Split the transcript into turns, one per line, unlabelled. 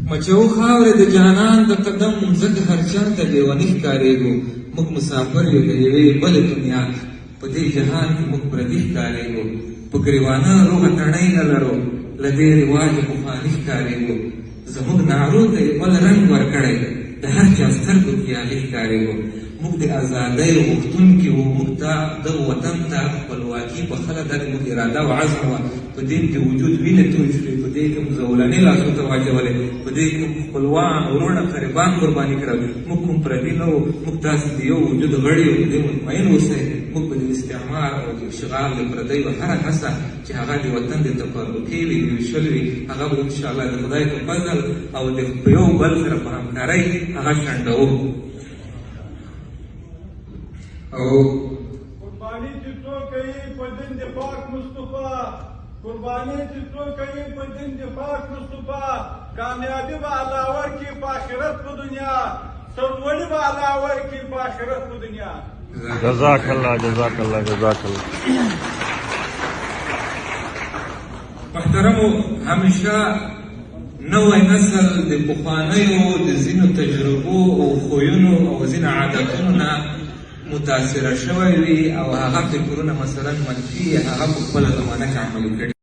مچو خاورې د جانان د قدم ځکه هر چاته لیوني ښکارېږو موږ مسافر یو د یوې بلې دنیا په دې جهان کې موږ پردي ښکارېږو په ګریوانه روغه تڼۍ نه لرو له دې رواجه پخواني ښکارېږو زموږ نارو ته یې بل رنګ ورکړی د هر چا سترګو کې یالي ښکارېږو موږ د ازادۍ غوښتونکي وو موږ ته دغه وطن ته خپلواکي بخښله دا زموږ اراده او عزم وه په دې کې وجود وینې توی شوې په دې کې مو زولنې لاسو ته واچولې په دې کې مو خپلوان وروڼه قریبان قرباني کړل موږ کوم پردي نه وو موږ تاسې د یو وجود غړي یو په دې مطمئن اوسئ موږ په دې استعمار او د اشغال د پردیو هره هڅه چې هغه د وطن د تفرقې وي د ویشل وي هغه به انشاءالله د خدای په فضل او د یو بل سره په همکارۍ هغه شنډوو او
قربانی چې څوک کوي په دین د پاک مصطفی قربانی چې څوک کوي په دین د پاک مصطفی کامیابی به الله ورکړي په آخرت په دنیا سرلوړي به الله ورکړي په آخرت په دنیا
جزاک الله جزاک الله جزاک الله
محترمو همیشه نوی نسل د پخوانیو د ځینو تجربو او خویونو او ځینو عادتونو نه متاثره شوی وي او هغه فکرونه مثلا منفي هغه په خپله زمانه کې عملي کړي